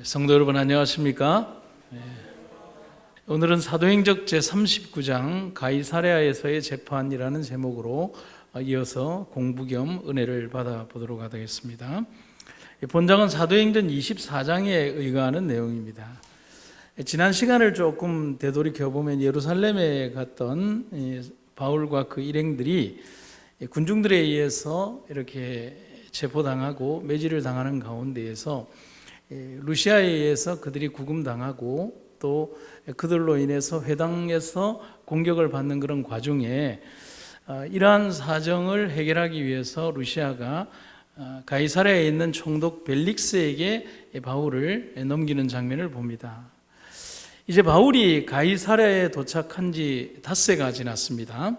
성도 여러분 안녕하십니까? 오늘은 사도행적 제39장 가이사랴에서의 재판이라는 제목으로 이어서 공부 겸 은혜를 받아보도록 하겠습니다. 본장은 사도행전 24장에 의거하는 내용입니다. 지난 시간을 조금 되돌이켜보면 예루살렘에 갔던 바울과 그 일행들이 군중들에 의해서 이렇게 체포당하고 매질을 당하는 가운데에서 루시아에 의해서 그들이 구금당하고 또 그들로 인해서 회당에서 공격을 받는 그런 과정에 이러한 사정을 해결하기 위해서 루시아가 가이사랴에 있는 총독 벨릭스에게 바울을 넘기는 장면을 봅니다. 이제 바울이 가이사랴에 도착한 지 닷새가 지났습니다.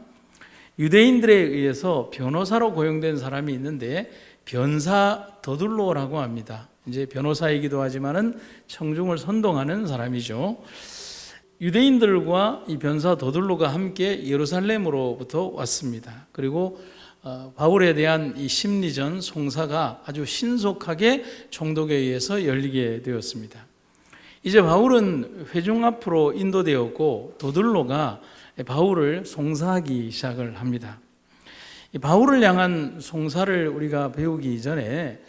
유대인들에 의해서 변호사로 고용된 사람이 있는데 변사 더둘로라고 합니다. 이제 변호사이기도 하지만은 청중을 선동하는 사람이죠. 유대인들과 이 변사 더둘로가 함께 예루살렘으로부터 왔습니다. 그리고 바울에 대한 이 심리전 송사가 아주 신속하게 총독에 의해서 열리게 되었습니다. 이제 바울은 회중 앞으로 인도되었고 더둘로가 바울을 송사하기 시작을 합니다. 바울을 향한 송사를 우리가 배우기 이전에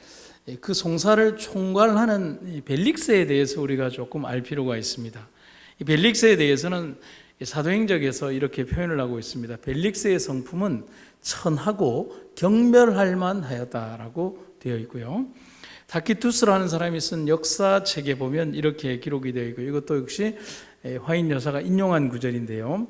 그 송사를 총괄하는 벨릭스에 대해서 우리가 조금 알 필요가 있습니다. 이 벨릭스에 대해서는 사도행적에서 이렇게 표현을 하고 있습니다. 벨릭스의 성품은 천하고 경멸할 만하였다라고 되어 있고요. 타키투스라는 사람이 쓴 역사책에 보면 이렇게 기록이 되어 있고, 이것도 역시 화인 여사가 인용한 구절인데요.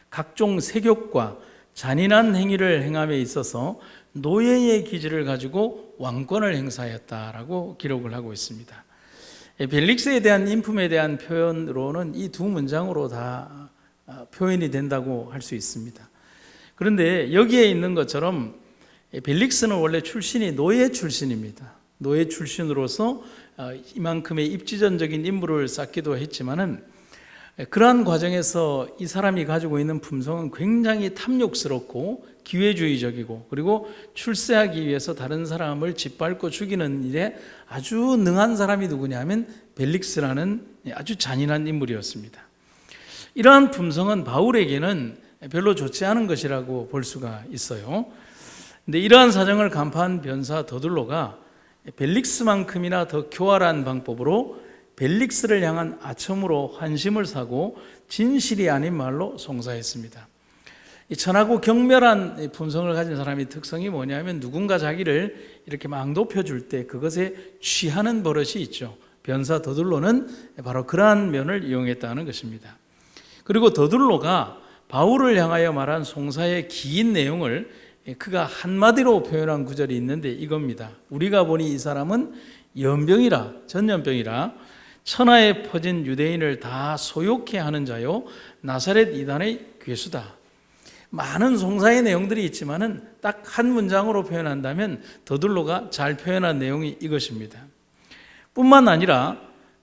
각종 세욕과 잔인한 행위를 행함에 있어서 노예의 기질을 가지고 왕권을 행사했다라고 기록을 하고 있습니다. 벨릭스에 대한 인품에 대한 표현으로는 이 두 문장으로 다 표현이 된다고 할 수 있습니다. 그런데 여기에 있는 것처럼 벨릭스는 원래 출신이 노예 출신입니다. 노예 출신으로서 이만큼의 입지전적인 인물을 쌓기도 했지만은 그러한 과정에서 이 사람이 가지고 있는 품성은 굉장히 탐욕스럽고 기회주의적이고, 그리고 출세하기 위해서 다른 사람을 짓밟고 죽이는 일에 아주 능한 사람이 누구냐 하면 벨릭스라는 아주 잔인한 인물이었습니다. 이러한 품성은 바울에게는 별로 좋지 않은 것이라고 볼 수가 있어요. 근데 이러한 사정을 간파한 변사 더둘로가 벨릭스만큼이나 더 교활한 방법으로 벨릭스를 향한 아첨으로 환심을 사고 진실이 아닌 말로 송사했습니다. 이 천하고 경멸한 품성을 가진 사람의 특성이 뭐냐면 누군가 자기를 이렇게 막 높여줄 때 그것에 취하는 버릇이 있죠. 변사 더둘로는 바로 그러한 면을 이용했다는 것입니다. 그리고 더둘로가 바울을 향하여 말한 송사의 긴 내용을 그가 한마디로 표현한 구절이 있는데 이겁니다. 우리가 보니 이 사람은 연병이라, 전염병이라 천하에 퍼진 유대인을 다 소욕해 하는 자요 나사렛 이단의 괴수다. 많은 송사의 내용들이 있지만은 딱 한 문장으로 표현한다면 더둘로가 잘 표현한 내용이 이것입니다. 뿐만 아니라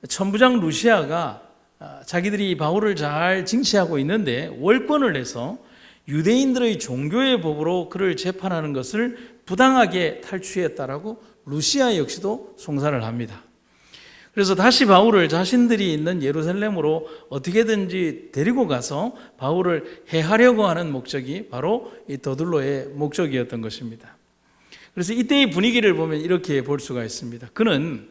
천부장 루시아가 자기들이 바울을 잘 징치하고 있는데 월권을 내서 유대인들의 종교의 법으로 그를 재판하는 것을 부당하게 탈취했다라고 루시아 역시도 송사를 합니다. 그래서 다시 바울을 자신들이 있는 예루살렘으로 어떻게든지 데리고 가서 바울을 해하려고 하는 목적이 바로 이 더둘로의 목적이었던 것입니다. 그래서 이때의 분위기를 보면 이렇게 볼 수가 있습니다. 그는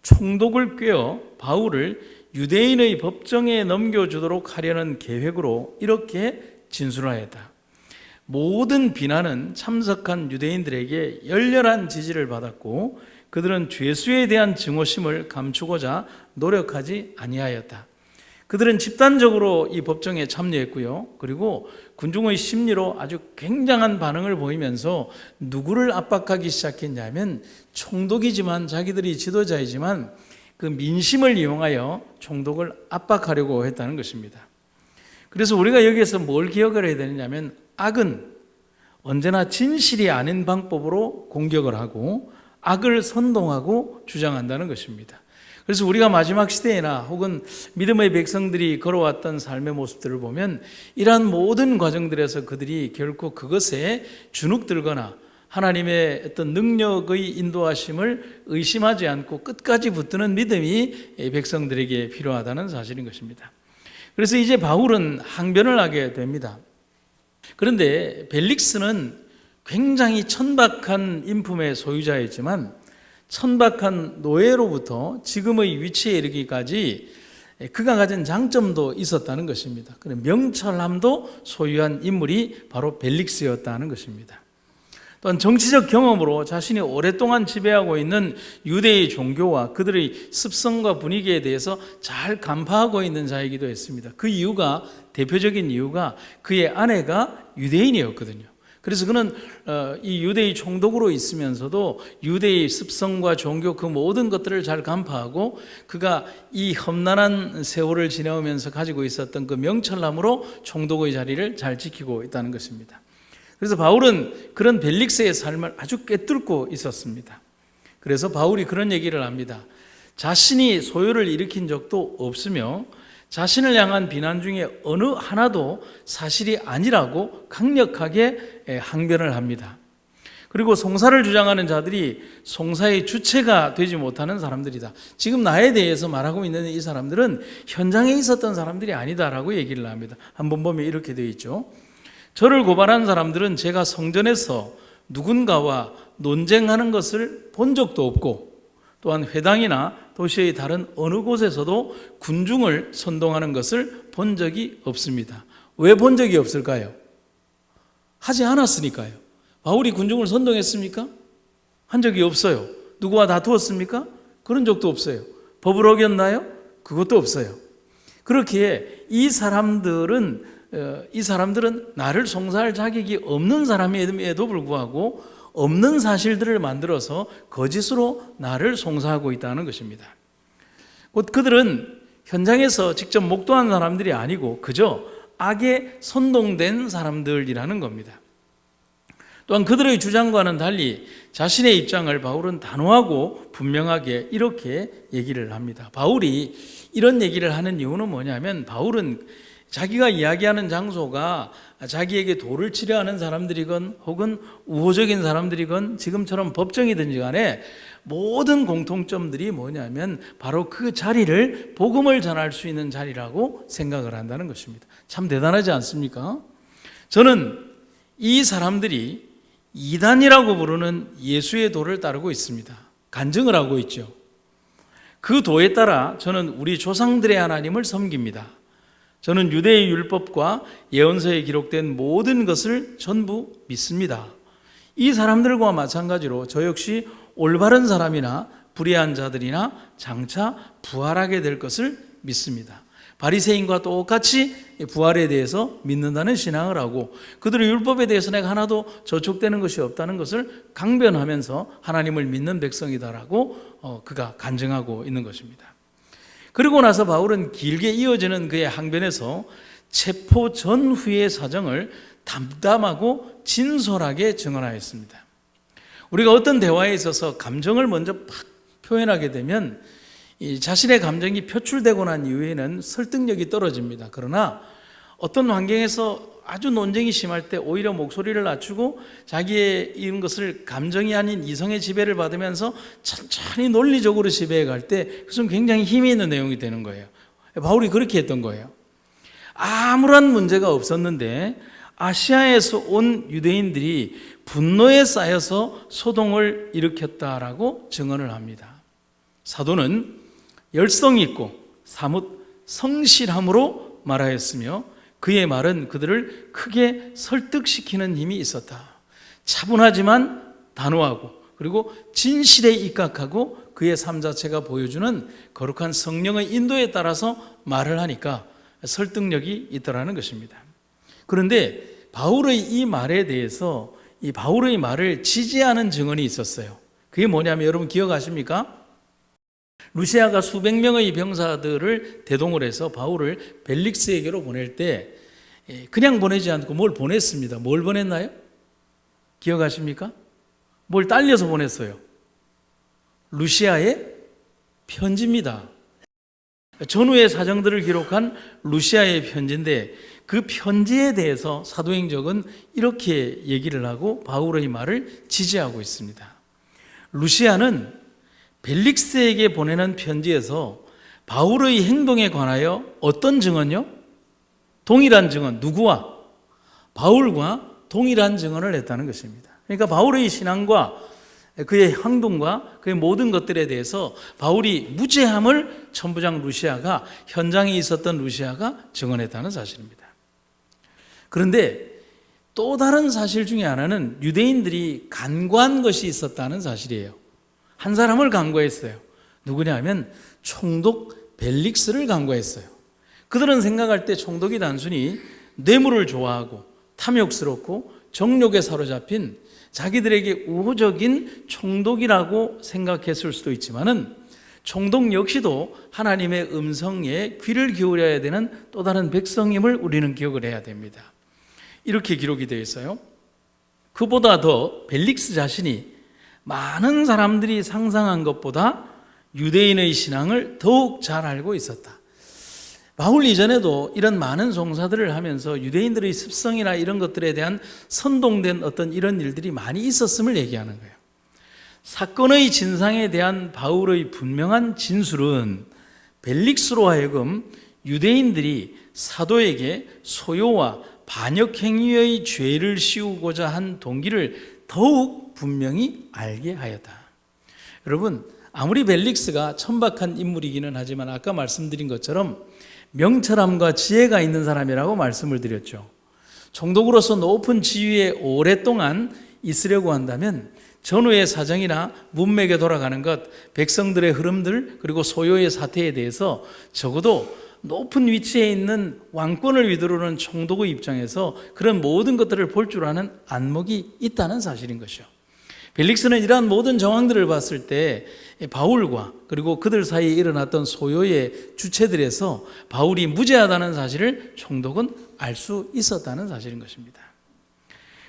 총독을 꾀어 바울을 유대인의 법정에 넘겨주도록 하려는 계획으로 이렇게 진술하였다. 모든 비난은 참석한 유대인들에게 열렬한 지지를 받았고 그들은 죄수에 대한 증오심을 감추고자 노력하지 아니하였다. 그들은 집단적으로 이 법정에 참여했고요. 그리고 군중의 심리로 아주 굉장한 반응을 보이면서 누구를 압박하기 시작했냐면 총독이지만 자기들이 지도자이지만 그 민심을 이용하여 총독을 압박하려고 했다는 것입니다. 그래서 우리가 여기에서 뭘 기억을 해야 되느냐면 악은 언제나 진실이 아닌 방법으로 공격을 하고 악을 선동하고 주장한다는 것입니다. 그래서 우리가 마지막 시대에나 혹은 믿음의 백성들이 걸어왔던 삶의 모습들을 보면 이러한 모든 과정들에서 그들이 결코 그것에 주눅들거나 하나님의 어떤 능력의 인도하심을 의심하지 않고 끝까지 붙드는 믿음이 백성들에게 필요하다는 사실인 것입니다. 그래서 이제 바울은 항변을 하게 됩니다. 그런데 벨릭스는 굉장히 천박한 인품의 소유자였지만 천박한 노예로부터 지금의 위치에 이르기까지 그가 가진 장점도 있었다는 것입니다. 명철함도 소유한 인물이 바로 벨릭스였다는 것입니다. 또한 정치적 경험으로 자신이 오랫동안 지배하고 있는 유대의 종교와 그들의 습성과 분위기에 대해서 잘 간파하고 있는 자이기도 했습니다. 그 이유가, 대표적인 이유가 그의 아내가 유대인이었거든요. 그래서 그는 이 유대의 총독으로 있으면서도 유대의 습성과 종교 그 모든 것들을 잘 간파하고 그가 이 험난한 세월을 지내오면서 가지고 있었던 그 명철함으로 총독의 자리를 잘 지키고 있다는 것입니다. 그래서 바울은 그런 벨릭스의 삶을 아주 꿰뚫고 있었습니다. 그래서 바울이 그런 얘기를 합니다. 자신이 소요를 일으킨 적도 없으며 자신을 향한 비난 중에 어느 하나도 사실이 아니라고 강력하게 항변을 합니다. 그리고 송사를 주장하는 자들이 송사의 주체가 되지 못하는 사람들이다. 지금 나에 대해서 말하고 있는 이 사람들은 현장에 있었던 사람들이 아니다라고 얘기를 합니다. 한번 보면 이렇게 되어 있죠. 저를 고발한 사람들은 제가 성전에서 누군가와 논쟁하는 것을 본 적도 없고 또한 회당이나 도시의 다른 어느 곳에서도 군중을 선동하는 것을 본 적이 없습니다. 왜 본 적이 없을까요? 하지 않았으니까요. 바울이 군중을 선동했습니까? 한 적이 없어요. 누구와 다투었습니까? 그런 적도 없어요. 법을 어겼나요? 그것도 없어요. 그렇기에 이 사람들은 나를 송사할 자격이 없는 사람임에도 불구하고 없는 사실들을 만들어서 거짓으로 나를 송사하고 있다는 것입니다. 곧 그들은 현장에서 직접 목도한 사람들이 아니고 그저 악에 선동된 사람들이라는 겁니다. 또한 그들의 주장과는 달리 자신의 입장을 바울은 단호하고 분명하게 이렇게 얘기를 합니다. 바울이 이런 얘기를 하는 이유는 뭐냐면 바울은 자기가 이야기하는 장소가 자기에게 도를 치려 하는 사람들이건 혹은 우호적인 사람들이건 지금처럼 법정이든지 간에 모든 공통점들이 뭐냐면 바로 그 자리를 복음을 전할 수 있는 자리라고 생각을 한다는 것입니다. 참 대단하지 않습니까? 저는 이 사람들이 이단이라고 부르는 예수의 도를 따르고 있습니다. 간증을 하고 있죠. 그 도에 따라 저는 우리 조상들의 하나님을 섬깁니다. 저는 유대의 율법과 예언서에 기록된 모든 것을 전부 믿습니다. 이 사람들과 마찬가지로 저 역시 올바른 사람이나 불의한 자들이나 장차 부활하게 될 것을 믿습니다. 바리새인과 똑같이 부활에 대해서 믿는다는 신앙을 하고 그들의 율법에 대해서 내가 하나도 저촉되는 것이 없다는 것을 강변하면서 하나님을 믿는 백성이다라고 그가 간증하고 있는 것입니다. 그리고 나서 바울은 길게 이어지는 그의 항변에서 체포 전후의 사정을 담담하고 진솔하게 증언하였습니다. 우리가 어떤 대화에 있어서 감정을 먼저 팍 표현하게 되면 이 자신의 감정이 표출되고 난 이후에는 설득력이 떨어집니다. 그러나 어떤 환경에서 아주 논쟁이 심할 때 오히려 목소리를 낮추고 자기의 이런 것을 감정이 아닌 이성의 지배를 받으면서 천천히 논리적으로 지배해 갈 때 그것은 굉장히 힘이 있는 내용이 되는 거예요. 바울이 그렇게 했던 거예요. 아무런 문제가 없었는데 아시아에서 온 유대인들이 분노에 쌓여서 소동을 일으켰다라고 증언을 합니다. 사도는 열성 있고 사뭇 성실함으로 말하였으며 그의 말은 그들을 크게 설득시키는 힘이 있었다. 차분하지만 단호하고 그리고 진실에 입각하고 그의 삶 자체가 보여주는 거룩한 성령의 인도에 따라서 말을 하니까 설득력이 있더라는 것입니다. 그런데 바울의 이 말에 대해서 이 바울의 말을 지지하는 증언이 있었어요. 그게 뭐냐면 여러분 기억하십니까? 루시아가 수백 명의 병사들을 대동을 해서 바울을 벨릭스에게로 보낼 때 그냥 보내지 않고 뭘 보냈습니다. 뭘 보냈나요? 기억하십니까? 뭘 딸려서 보냈어요. 루시아의 편지입니다. 전후의 사정들을 기록한 루시아의 편지인데 그 편지에 대해서 사도행전은 이렇게 얘기를 하고 바울의 말을 지지하고 있습니다. 루시아는 벨릭스에게 보내는 편지에서 바울의 행동에 관하여 어떤 증언요? 동일한 증언, 누구와? 바울과 동일한 증언을 했다는 것입니다. 그러니까 바울의 신앙과 그의 행동과 그의 모든 것들에 대해서 바울이 무죄함을 천부장 루시아가, 현장에 있었던 루시아가 증언했다는 사실입니다. 그런데 또 다른 사실 중에 하나는 유대인들이 간과한 것이 있었다는 사실이에요. 한 사람을 간과했어요. 누구냐 하면 총독 벨릭스를 간과했어요. 그들은 생각할 때 총독이 단순히 뇌물을 좋아하고 탐욕스럽고 정욕에 사로잡힌 자기들에게 우호적인 총독이라고 생각했을 수도 있지만은 총독 역시도 하나님의 음성에 귀를 기울여야 되는 또 다른 백성임을 우리는 기억을 해야 됩니다. 이렇게 기록이 되어 있어요. 그보다 더 벨릭스 자신이 많은 사람들이 상상한 것보다 유대인의 신앙을 더욱 잘 알고 있었다. 바울 이전에도 이런 많은 송사들을 하면서 유대인들의 습성이나 이런 것들에 대한 선동된 어떤 이런 일들이 많이 있었음을 얘기하는 거예요. 사건의 진상에 대한 바울의 분명한 진술은 벨릭스로 하여금 유대인들이 사도에게 소요와 반역행위의 죄를 씌우고자 한 동기를 더욱 분명히 알게 하였다. 여러분, 아무리 벨릭스가 천박한 인물이기는 하지만 아까 말씀드린 것처럼 명철함과 지혜가 있는 사람이라고 말씀을 드렸죠. 총독으로서 높은 지위에 오랫동안 있으려고 한다면 전후의 사정이나 문맥에 돌아가는 것, 백성들의 흐름들, 그리고 소요의 사태에 대해서 적어도 높은 위치에 있는 왕권을 위두르는 총독의 입장에서 그런 모든 것들을 볼 줄 아는 안목이 있다는 사실인 것이죠. 벨릭스는 이러한 모든 정황들을 봤을 때 바울과 그리고 그들 사이에 일어났던 소요의 주체들에서 바울이 무죄하다는 사실을 총독은 알 수 있었다는 사실인 것입니다.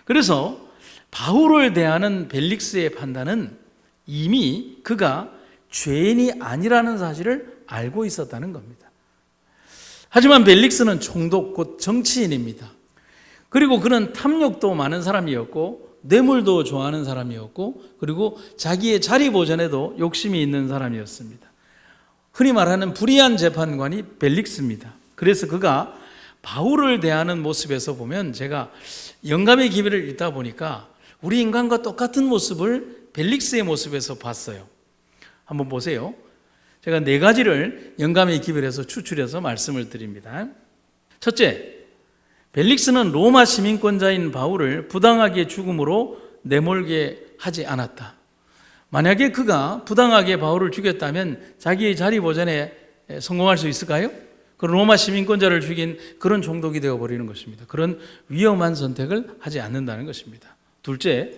그래서 바울을 대하는 벨릭스의 판단은 이미 그가 죄인이 아니라는 사실을 알고 있었다는 겁니다. 하지만 벨릭스는 총독 곧 정치인입니다. 그리고 그는 탐욕도 많은 사람이었고 뇌물도 좋아하는 사람이었고 그리고 자기의 자리 보전에도 욕심이 있는 사람이었습니다. 흔히 말하는 불의한 재판관이 벨릭스입니다. 그래서 그가 바울을 대하는 모습에서 보면 제가 영감의 기별을 읽다 보니까 우리 인간과 똑같은 모습을 벨릭스의 모습에서 봤어요. 한번 보세요. 제가 4가지를 영감의 기별에서 추출해서 말씀을 드립니다. 첫째, 벨릭스는 로마 시민권자인 바울을 부당하게 죽음으로 내몰게 하지 않았다. 만약에 그가 부당하게 바울을 죽였다면 자기의 자리 보전에 성공할 수 있을까요? 그런 로마 시민권자를 죽인 그런 총독이 되어버리는 것입니다. 그런 위험한 선택을 하지 않는다는 것입니다. 둘째,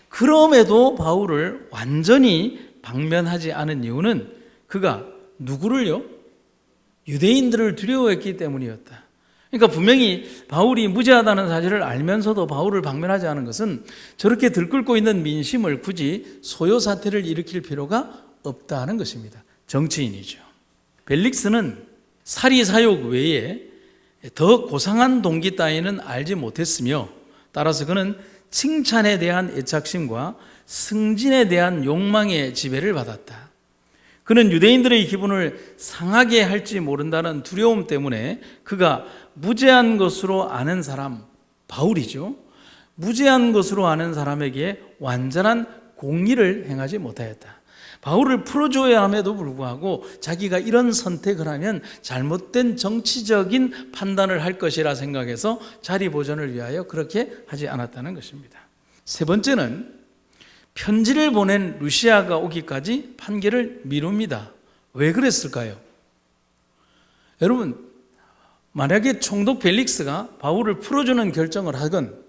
그럼에도 바울을 완전히 방면하지 않은 이유는 그가 누구를요? 유대인들을 두려워했기 때문이었다. 그러니까 분명히 바울이 무죄하다는 사실을 알면서도 바울을 방면하지 않은 것은 저렇게 들끓고 있는 민심을 굳이 소요 사태를 일으킬 필요가 없다는 것입니다. 정치인이죠. 벨릭스는 사리사욕 외에 더 고상한 동기 따위는 알지 못했으며 따라서 그는 칭찬에 대한 애착심과 승진에 대한 욕망의 지배를 받았다. 그는 유대인들의 기분을 상하게 할지 모른다는 두려움 때문에 그가 무죄한 것으로 아는 사람, 바울이죠. 무죄한 것으로 아는 사람에게 완전한 공의를 행하지 못하였다. 바울을 풀어줘야 함에도 불구하고 자기가 이런 선택을 하면 잘못된 정치적인 판단을 할 것이라 생각해서 자리 보전을 위하여 그렇게 하지 않았다는 것입니다. 세 번째는 편지를 보낸 루시아가 오기까지 판결을 미룹니다. 왜 그랬을까요? 여러분, 만약에 총독 벨릭스가 바울을 풀어주는 결정을 하건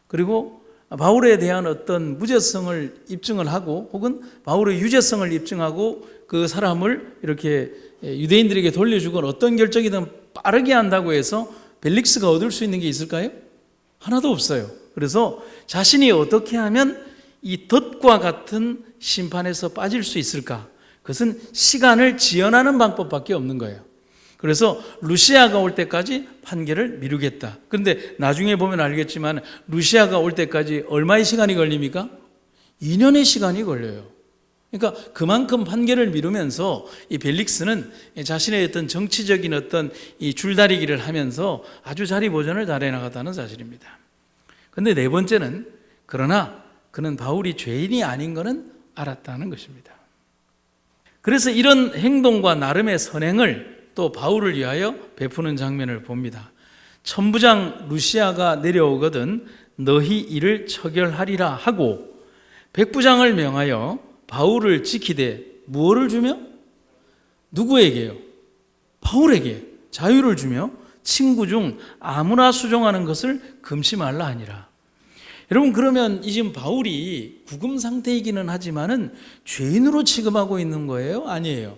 그리고 바울에 대한 어떤 무죄성을 입증을 하고 혹은 바울의 유죄성을 입증하고 그 사람을 이렇게 유대인들에게 돌려주건 어떤 결정이든 빠르게 한다고 해서 벨릭스가 얻을 수 있는 게 있을까요? 하나도 없어요. 그래서 자신이 어떻게 하면 이 덫과 같은 심판에서 빠질 수 있을까? 그것은 시간을 지연하는 방법밖에 없는 거예요. 그래서 루시아가 올 때까지 판결을 미루겠다. 그런데 나중에 보면 알겠지만 루시아가 올 때까지 얼마의 시간이 걸립니까? 2년의 시간이 걸려요. 그러니까 그만큼 판결을 미루면서 이 벨릭스는 자신의 어떤 정치적인 어떤 이 줄다리기를 하면서 아주 자리 보존을 잘해 나갔다는 사실입니다. 그런데 네 번째는 그러나 그는 바울이 죄인이 아닌 것은 알았다는 것입니다. 그래서 이런 행동과 나름의 선행을 또 바울을 위하여 베푸는 장면을 봅니다. 천부장 루시아가 내려오거든 너희 이를 처결하리라 하고 백부장을 명하여 바울을 지키되 무엇을 주며? 누구에게요? 바울에게 자유를 주며 친구 중 아무나 수종하는 것을 금치 말라 하니라. 여러분, 그러면 이 지금 바울이 구금 상태이기는 하지만은 죄인으로 취급하고 있는 거예요? 아니에요.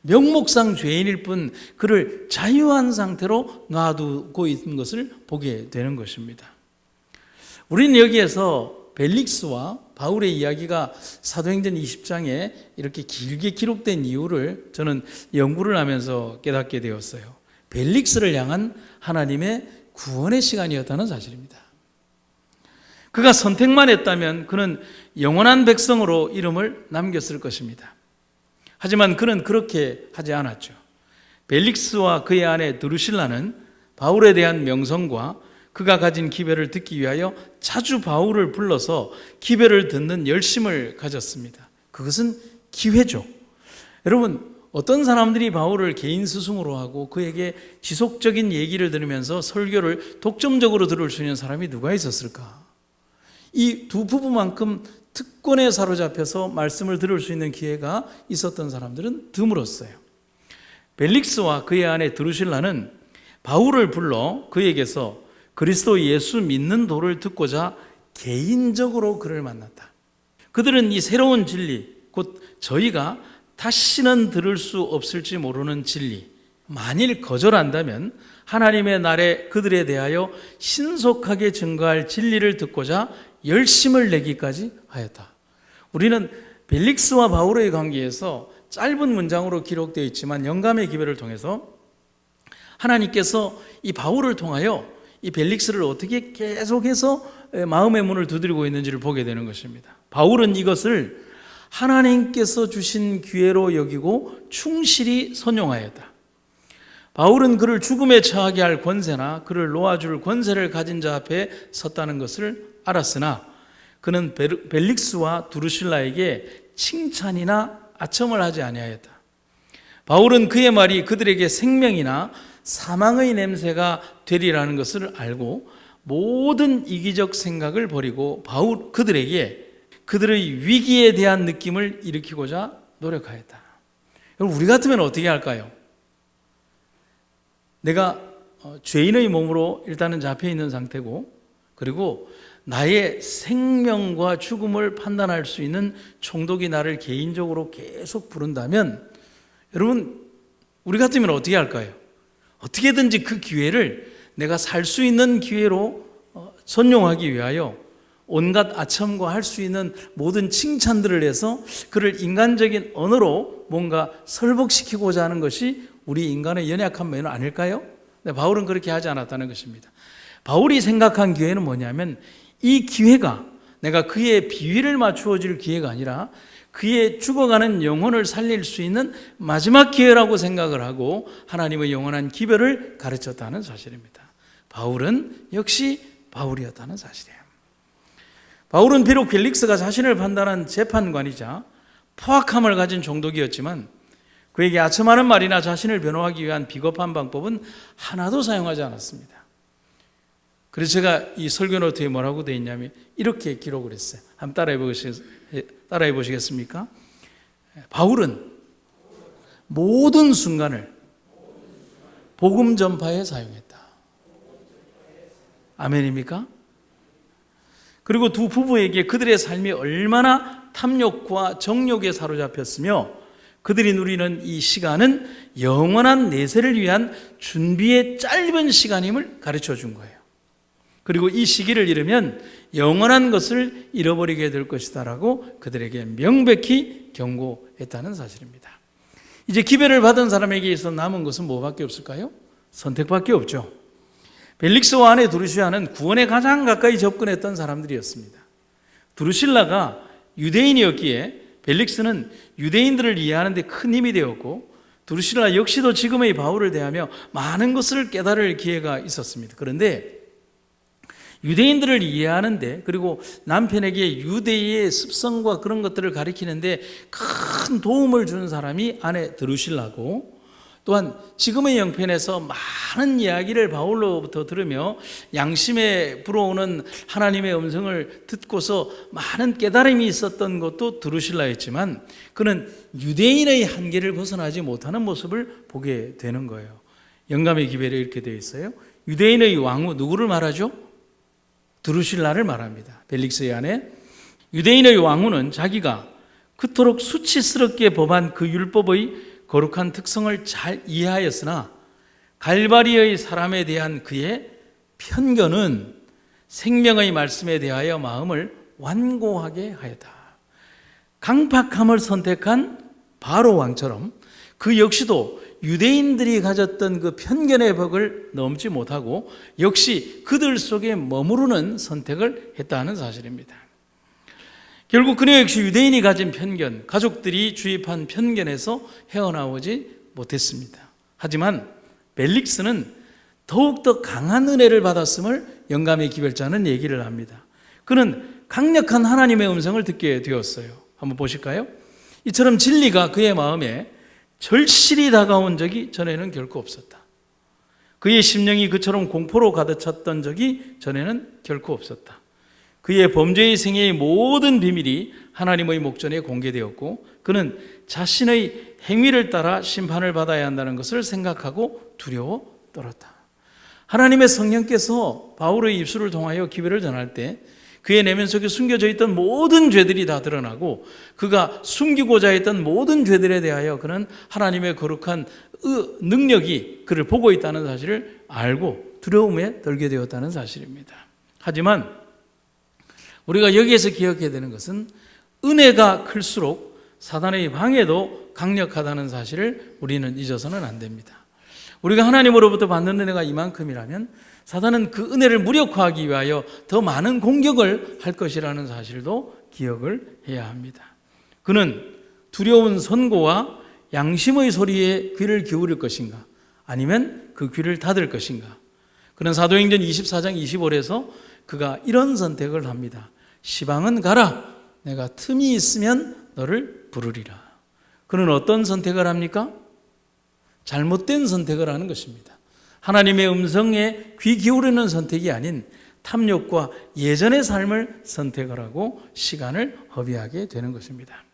명목상 죄인일 뿐 그를 자유한 상태로 놔두고 있는 것을 보게 되는 것입니다. 우리는 여기에서 벨릭스와 바울의 이야기가 사도행전 20장에 이렇게 길게 기록된 이유를 저는 연구를 하면서 깨닫게 되었어요. 벨릭스를 향한 하나님의 구원의 시간이었다는 사실입니다. 그가 선택만 했다면 그는 영원한 백성으로 이름을 남겼을 것입니다. 하지만 그는 그렇게 하지 않았죠. 벨릭스와 그의 아내 드루실라는 바울에 대한 명성과 그가 가진 기별을 듣기 위하여 자주 바울을 불러서 기별을 듣는 열심을 가졌습니다. 그것은 기회죠. 여러분, 어떤 사람들이 바울을 개인 스승으로 하고 그에게 지속적인 얘기를 들으면서 설교를 독점적으로 들을 수 있는 사람이 누가 있었을까? 이 두 부부만큼 특권에 사로잡혀서 말씀을 들을 수 있는 기회가 있었던 사람들은 드물었어요. 벨릭스와 그의 아내 드루실라는 바울을 불러 그에게서 그리스도 예수 믿는 도를 듣고자 개인적으로 그를 만났다. 그들은 이 새로운 진리, 곧 저희가 다시는 들을 수 없을지 모르는 진리, 만일 거절한다면 하나님의 날에 그들에 대하여 신속하게 증거할 진리를 듣고자 열심을 내기까지 하였다. 우리는 벨릭스와 바울의 관계에서 짧은 문장으로 기록되어 있지만 영감의 기별을 통해서 하나님께서 이 바울을 통하여 이 벨릭스를 어떻게 계속해서 마음의 문을 두드리고 있는지를 보게 되는 것입니다. 바울은 이것을 하나님께서 주신 기회로 여기고 충실히 선용하였다. 바울은 그를 죽음에 처하게 할 권세나 그를 놓아줄 권세를 가진 자 앞에 섰다는 것을 알았으나 그는 벨릭스와 두루실라에게 칭찬이나 아첨을 하지 아니하였다. 바울은 그의 말이 그들에게 생명이나 사망의 냄새가 되리라는 것을 알고 모든 이기적 생각을 버리고 그들에게 그들의 위기에 대한 느낌을 일으키고자 노력하였다. 여러분, 우리 같으면 어떻게 할까요? 내가 죄인의 몸으로 일단은 잡혀 있는 상태고, 그리고 나의 생명과 죽음을 판단할 수 있는 총독이 나를 개인적으로 계속 부른다면, 여러분, 우리 같으면 어떻게 할까요? 어떻게든지 그 기회를 내가 살 수 있는 기회로 선용하기 위하여 온갖 아첨과 할 수 있는 모든 칭찬들을 해서 그를 인간적인 언어로 뭔가 설복시키고자 하는 것이 우리 인간의 연약한 면은 아닐까요? 근데 바울은 그렇게 하지 않았다는 것입니다. 바울이 생각한 기회는 뭐냐면 이 기회가 내가 그의 비위를 맞추어 줄 기회가 아니라 그의 죽어가는 영혼을 살릴 수 있는 마지막 기회라고 생각을 하고 하나님의 영원한 기별을 가르쳤다는 사실입니다. 바울은 역시 바울이었다는 사실이에요. 바울은 비록 벨릭스가 자신을 판단한 재판관이자 포악함을 가진 종독이었지만 그에게 아첨하는 말이나 자신을 변호하기 위한 비겁한 방법은 하나도 사용하지 않았습니다. 그래서 제가 이 설교 노트에 뭐라고 되어 있냐면 이렇게 기록을 했어요. 한번 따라해 보시겠습니까? 바울은 모든 순간을 복음 전파에 사용했다. 아멘입니까? 그리고 두 부부에게 그들의 삶이 얼마나 탐욕과 정욕에 사로잡혔으며 그들이 누리는 이 시간은 영원한 내세를 위한 준비의 짧은 시간임을 가르쳐 준 거예요. 그리고 이 시기를 잃으면 영원한 것을 잃어버리게 될 것이다 라고 그들에게 명백히 경고했다는 사실입니다. 이제 기별을 받은 사람에게 있어 남은 것은 뭐밖에 없을까요? 선택밖에 없죠. 벨릭스와 아내 두루실라는 구원에 가장 가까이 접근했던 사람들이었습니다. 두루실라가 유대인이었기에 벨릭스는 유대인들을 이해하는 데 큰 힘이 되었고, 두루실라 역시도 지금의 바울을 대하며 많은 것을 깨달을 기회가 있었습니다. 그런데 유대인들을 이해하는데, 그리고 남편에게 유대의 습성과 그런 것들을 가리키는데 큰 도움을 준 사람이 아내 드루실라고, 또한 지금의 형편에서 많은 이야기를 바울로부터 들으며 양심에 불어오는 하나님의 음성을 듣고서 많은 깨달음이 있었던 것도 드루실라였지만, 그는 유대인의 한계를 벗어나지 못하는 모습을 보게 되는 거예요. 영감의 기별에 이렇게 되어 있어요. 유대인의 왕후, 누구를 말하죠? 드루실라를 말합니다. 벨릭스의 아내. 유대인의 왕후는 자기가 그토록 수치스럽게 법한 그 율법의 거룩한 특성을 잘 이해하였으나 갈바리의 사람에 대한 그의 편견은 생명의 말씀에 대하여 마음을 완고하게 하였다. 강팍함을 선택한 바로 왕처럼 그 역시도 유대인들이 가졌던 그 편견의 벽을 넘지 못하고 역시 그들 속에 머무르는 선택을 했다는 사실입니다. 결국 그녀 역시 유대인이 가진 편견, 가족들이 주입한 편견에서 헤어나오지 못했습니다. 하지만 벨릭스는 더욱더 강한 은혜를 받았음을 영감의 기별자는 얘기를 합니다. 그는 강력한 하나님의 음성을 듣게 되었어요. 한번 보실까요? 이처럼 진리가 그의 마음에 절실히 다가온 적이 전에는 결코 없었다. 그의 심령이 그처럼 공포로 가득 찼던 적이 전에는 결코 없었다. 그의 범죄의 생애의 모든 비밀이 하나님의 목전에 공개되었고, 그는 자신의 행위를 따라 심판을 받아야 한다는 것을 생각하고 두려워 떨었다. 하나님의 성령께서 바울의 입술을 통하여 기별을 전할 때 그의 내면 속에 숨겨져 있던 모든 죄들이 다 드러나고, 그가 숨기고자 했던 모든 죄들에 대하여 그는 하나님의 거룩한 능력이 그를 보고 있다는 사실을 알고 두려움에 떨게 되었다는 사실입니다. 하지만 우리가 여기에서 기억해야 되는 것은 은혜가 클수록 사단의 방해도 강력하다는 사실을 우리는 잊어서는 안 됩니다. 우리가 하나님으로부터 받는 은혜가 이만큼이라면 사단은 그 은혜를 무력화하기 위하여 더 많은 공격을 할 것이라는 사실도 기억을 해야 합니다. 그는 두려운 선고와 양심의 소리에 귀를 기울일 것인가, 아니면 그 귀를 닫을 것인가. 그는 사도행전 24장 25절에서 그가 이런 선택을 합니다. 시방은 가라. 내가 틈이 있으면 너를 부르리라. 그는 어떤 선택을 합니까? 잘못된 선택을 하는 것입니다. 하나님의 음성에 귀 기울이는 선택이 아닌 탐욕과 예전의 삶을 선택을 하고 시간을 허비하게 되는 것입니다.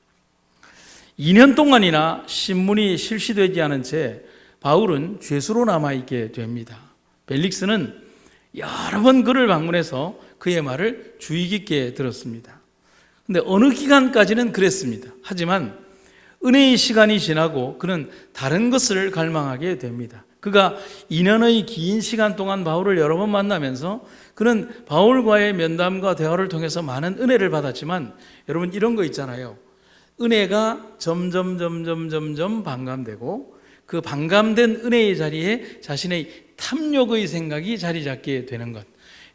2년 동안이나 신문이 실시되지 않은 채 바울은 죄수로 남아있게 됩니다. 벨릭스는 여러 번 그를 방문해서 그의 말을 주의 깊게 들었습니다. 그런데 어느 기간까지는 그랬습니다. 하지만 은혜의 시간이 지나고 그는 다른 것을 갈망하게 됩니다. 그가 2년의 긴 시간 동안 바울을 여러 번 만나면서 그는 바울과의 면담과 대화를 통해서 많은 은혜를 받았지만, 여러분 이런 거 있잖아요. 은혜가 점점 반감되고 그 반감된 은혜의 자리에 자신의 탐욕의 생각이 자리 잡게 되는 것.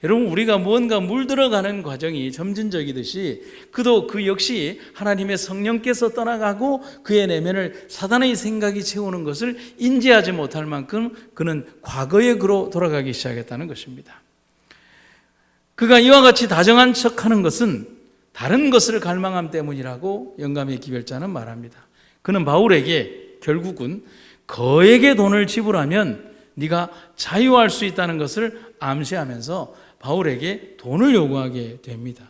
여러분, 우리가 무언가 물들어가는 과정이 점진적이듯이 그도 그 역시 하나님의 성령께서 떠나가고 그의 내면을 사단의 생각이 채우는 것을 인지하지 못할 만큼 그는 과거의 그로 돌아가기 시작했다는 것입니다. 그가 이와 같이 다정한 척하는 것은 다른 것을 갈망함 때문이라고 영감의 기별자는 말합니다. 그는 바울에게 결국은 거액의 돈을 지불하면 네가 자유할 수 있다는 것을 암시하면서 바울에게 돈을 요구하게 됩니다.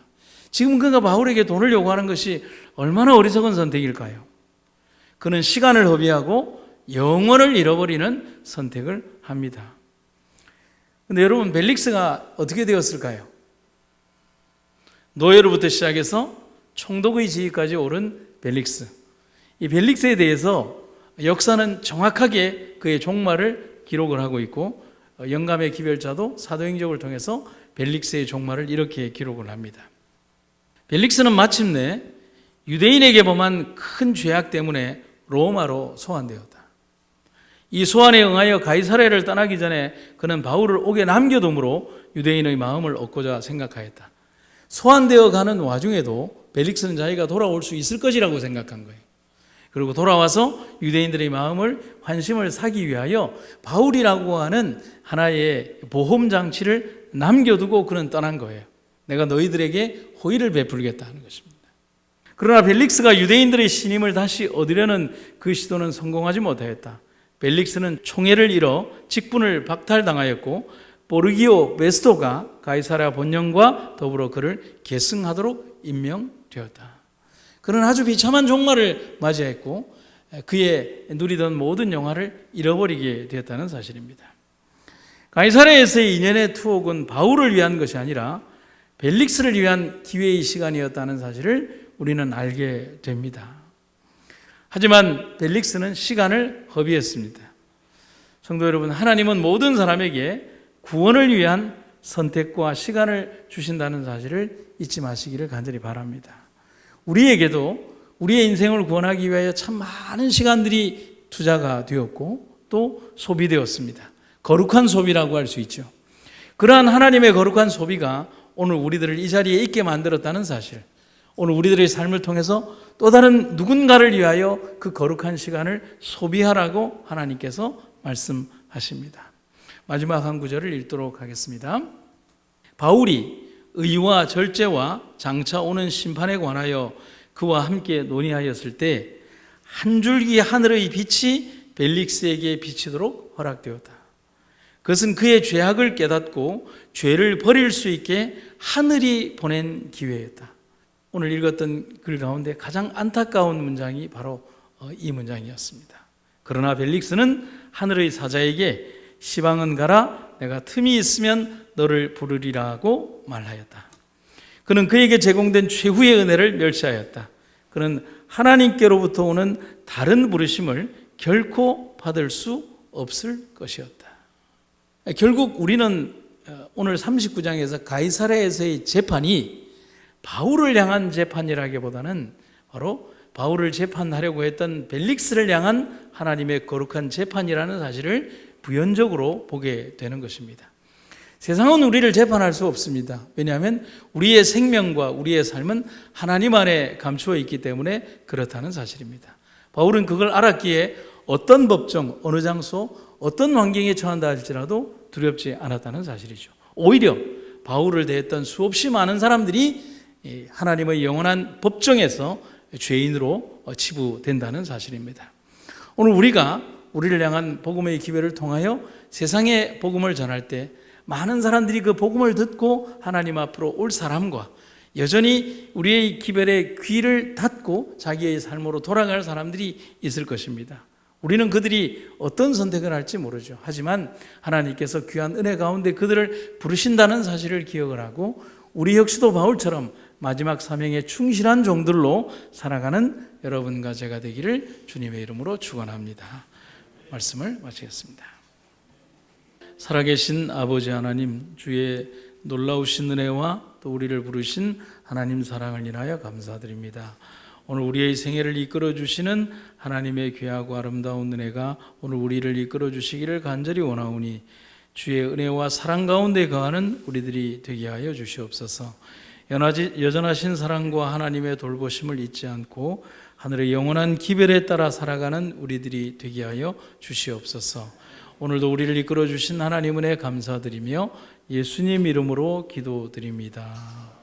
지금 그가 바울에게 돈을 요구하는 것이 얼마나 어리석은 선택일까요? 그는 시간을 허비하고 영혼을 잃어버리는 선택을 합니다. 그런데 여러분, 벨릭스가 어떻게 되었을까요? 노예로부터 시작해서 총독의 지위까지 오른 벨릭스. 이 벨릭스에 대해서 역사는 정확하게 그의 종말을 기록을 하고 있고, 영감의 기별자도 사도행적을 통해서 벨릭스의 종말을 이렇게 기록을 합니다. 벨릭스는 마침내 유대인에게 범한 큰 죄악 때문에 로마로 소환되었다. 이 소환에 응하여 가이사랴를 떠나기 전에 그는 바울을 옥에 남겨둠으로 유대인의 마음을 얻고자 생각하였다. 소환되어 가는 와중에도 벨릭스는 자기가 돌아올 수 있을 것이라고 생각한 거예요. 그리고 돌아와서 유대인들의 마음을 환심을 사기 위하여 바울이라고 하는 하나의 보험 장치를 남겨두고 그는 떠난 거예요. 내가 너희들에게 호의를 베풀겠다 하는 것입니다. 그러나 벨릭스가 유대인들의 신임을 다시 얻으려는 그 시도는 성공하지 못하였다. 벨릭스는 총애를 잃어 직분을 박탈당하였고 포르기오 베스토가 가이사랴 본령과 더불어 그를 계승하도록 임명되었다. 그는 아주 비참한 종말을 맞이했고 그의 누리던 모든 영화를 잃어버리게 되었다는 사실입니다. 가이사랴에서의 인연의 투옥은 바울을 위한 것이 아니라 벨릭스를 위한 기회의 시간이었다는 사실을 우리는 알게 됩니다. 하지만 벨릭스는 시간을 허비했습니다. 성도 여러분, 하나님은 모든 사람에게 구원을 위한 선택과 시간을 주신다는 사실을 잊지 마시기를 간절히 바랍니다. 우리에게도 우리의 인생을 구원하기 위하여 참 많은 시간들이 투자가 되었고 또 소비되었습니다. 거룩한 소비라고 할 수 있죠. 그러한 하나님의 거룩한 소비가 오늘 우리들을 이 자리에 있게 만들었다는 사실, 오늘 우리들의 삶을 통해서 또 다른 누군가를 위하여 그 거룩한 시간을 소비하라고 하나님께서 말씀하십니다. 마지막 한 구절을 읽도록 하겠습니다. 바울이 의와 절제와 장차 오는 심판에 관하여 그와 함께 논의하였을 때 한 줄기 하늘의 빛이 벨릭스에게 비치도록 허락되었다. 그것은 그의 죄악을 깨닫고 죄를 버릴 수 있게 하늘이 보낸 기회였다. 오늘 읽었던 글 가운데 가장 안타까운 문장이 바로 이 문장이었습니다. 그러나 벨릭스는 하늘의 사자에게 시방은 가라, 내가 틈이 있으면 너를 부르리라고 말하였다. 그는 그에게 제공된 최후의 은혜를 멸시하였다. 그는 하나님께로부터 오는 다른 부르심을 결코 받을 수 없을 것이었다. 결국 우리는 오늘 39장에서 가이사랴에서의 재판이 바울을 향한 재판이라기보다는 바로 바울을 재판하려고 했던 벨릭스를 향한 하나님의 거룩한 재판이라는 사실을 부연적으로 보게 되는 것입니다. 세상은 우리를 재판할 수 없습니다. 왜냐하면 우리의 생명과 우리의 삶은 하나님 안에 감추어 있기 때문에 그렇다는 사실입니다. 바울은 그걸 알았기에 어떤 법정, 어느 장소, 어떤 환경에 처한다 할지라도 두렵지 않았다는 사실이죠. 오히려 바울을 대했던 수없이 많은 사람들이 하나님의 영원한 법정에서 죄인으로 치부된다는 사실입니다. 오늘 우리가 우리를 향한 복음의 기회를 통하여 세상에 복음을 전할 때 많은 사람들이 그 복음을 듣고 하나님 앞으로 올 사람과 여전히 우리의 기별에 귀를 닫고 자기의 삶으로 돌아갈 사람들이 있을 것입니다. 우리는 그들이 어떤 선택을 할지 모르죠. 하지만 하나님께서 귀한 은혜 가운데 그들을 부르신다는 사실을 기억을 하고 우리 역시도 바울처럼 마지막 사명에 충실한 종들로 살아가는 여러분과 제가 되기를 주님의 이름으로 축원합니다. 말씀을 마치겠습니다. 살아계신 아버지 하나님, 주의 놀라우신 은혜와 또 우리를 부르신 하나님 사랑을 인하여 감사드립니다. 오늘 우리의 생애를 이끌어 주시는 하나님의 귀하고 아름다운 은혜가 오늘 우리를 이끌어 주시기를 간절히 원하오니 주의 은혜와 사랑 가운데 거하는 우리들이 되게 하여 주시옵소서. 여전하신 사랑과 하나님의 돌보심을 잊지 않고 하늘의 영원한 기별에 따라 살아가는 우리들이 되게 하여 주시옵소서. 오늘도 우리를 이끌어 주신 하나님 은혜 감사드리며 예수님 이름으로 기도드립니다.